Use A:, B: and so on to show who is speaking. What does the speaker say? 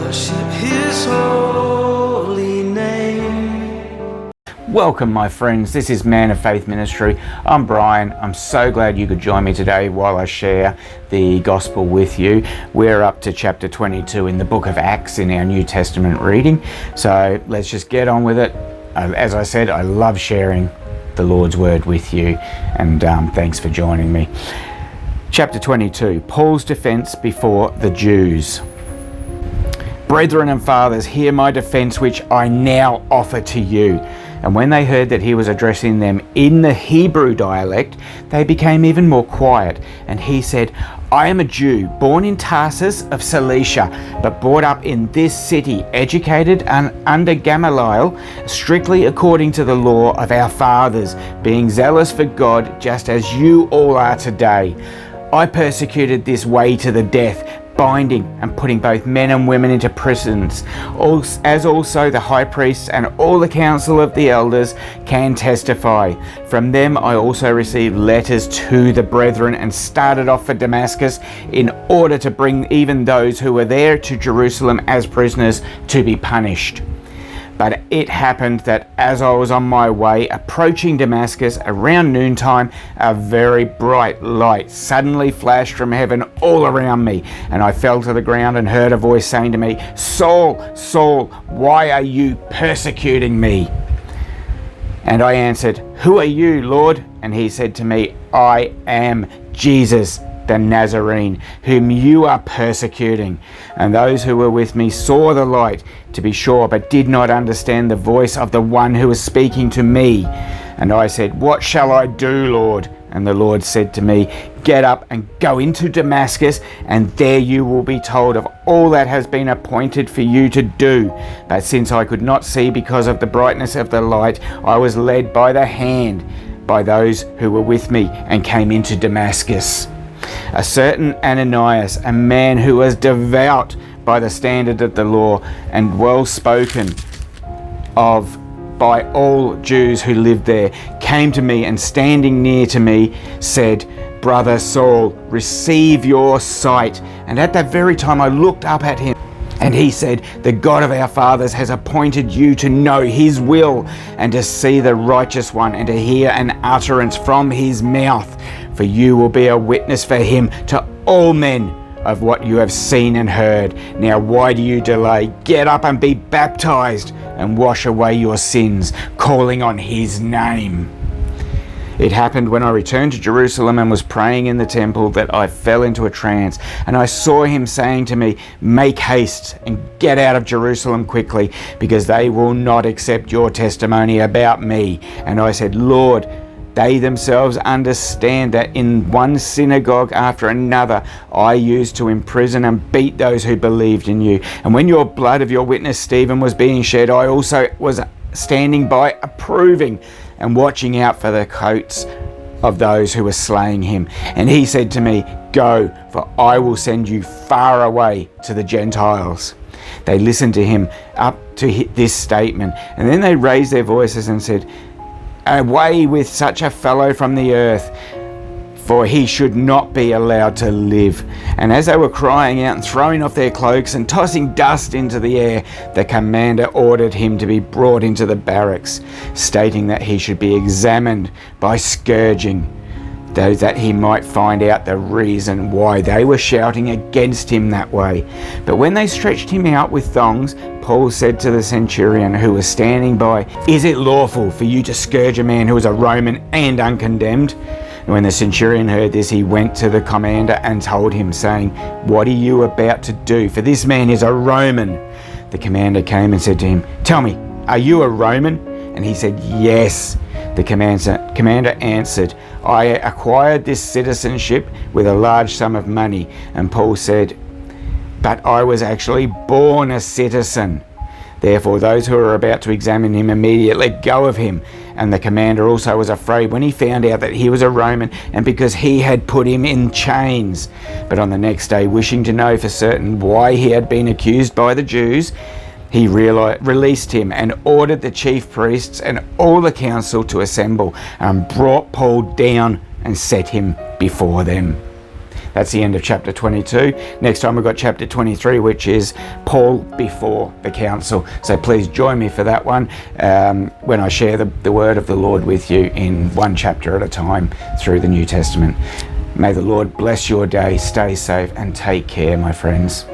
A: worship His holy name.
B: Welcome, my friends. This is Man of Faith Ministry. I'm Brian. I'm so glad you could join me today while I share the gospel with you. We're up to chapter 22 in the book of Acts in our New Testament reading. So let's just get on with it. As I said, I love sharing the Lord's word with you, and thanks for joining me. Chapter 22, Paul's defense before the Jews. Brethren and fathers, hear my defense which I now offer to you. And when they heard that he was addressing them in the Hebrew dialect, they became even more quiet. And he said, I am a Jew, born in Tarsus of Cilicia, but brought up in this city, educated and under Gamaliel, strictly according to the law of our fathers, being zealous for God, just as you all are today. I persecuted this way to the death, binding and putting both men and women into prisons, as also the high priests and all the council of the elders can testify. From them I also received letters to the brethren and started off for Damascus in order to bring even those who were there to Jerusalem as prisoners to be punished. But it happened that as I was on my way approaching Damascus around noontime, a very bright light suddenly flashed from heaven all around me, and I fell to the ground and heard a voice saying to me, Saul, Saul, why are you persecuting me? And I answered, Who are you, Lord? And he said to me, I am Jesus, the Nazarene, whom you are persecuting. And those who were with me saw the light, to be sure, but did not understand the voice of the one who was speaking to me. And I said, What shall I do, Lord? And the Lord said to me, Get up and go into Damascus, and there you will be told of all that has been appointed for you to do. But since I could not see because of the brightness of the light, I was led by the hand by those who were with me and came into Damascus. A certain Ananias, a man who was devout by the standard of the law and well spoken of by all Jews who lived there, came to me and standing near to me said, Brother Saul, receive your sight. And at that very time I looked up at him, and he said, The God of our fathers has appointed you to know his will and to see the righteous one and to hear an utterance from his mouth. For you will be a witness for him to all men of what you have seen and heard. Now why do you delay? Get up and be baptized and wash away your sins, calling on his name. It happened when I returned to Jerusalem and was praying in the temple that I fell into a trance, and I saw him saying to me, Make haste and get out of Jerusalem quickly, because they will not accept your testimony about me. And I said, Lord, they themselves understand that in one synagogue after another I used to imprison and beat those who believed in you. And when your blood of your witness Stephen was being shed, I also was standing by approving and watching out for the coats of those who were slaying him. And he said to me, Go, for I will send you far away to the Gentiles. They listened to him up to this statement, and then they raised their voices and said, Away with such a fellow from the earth, for he should not be allowed to live. And as they were crying out and throwing off their cloaks and tossing dust into the air, the commander ordered him to be brought into the barracks, stating that he should be examined by scourging, though that he might find out the reason why they were shouting against him that way. But when they stretched him out with thongs, Paul said to the centurion who was standing by, Is it lawful for you to scourge a man who is a Roman and uncondemned? And when the centurion heard this, he went to the commander and told him, saying, What are you about to do? For this man is a Roman. The commander came and said to him, Tell me, are you a Roman? And he said, Yes. The commander answered, I acquired this citizenship with a large sum of money. And Paul said, But I was actually born a citizen. Therefore those who were about to examine him immediately let go of him. And the commander also was afraid when he found out that he was a Roman, and because he had put him in chains. But on the next day, wishing to know for certain why he had been accused by the Jews, he released him and ordered the chief priests and all the council to assemble, and brought Paul down and set him before them. That's the end of chapter 22. Next time we've got chapter 23, which is Paul before the council. So please join me for that one when I share the word of the Lord with you in one chapter at a time through the New Testament. May the Lord bless your day. Stay safe and take care, my friends.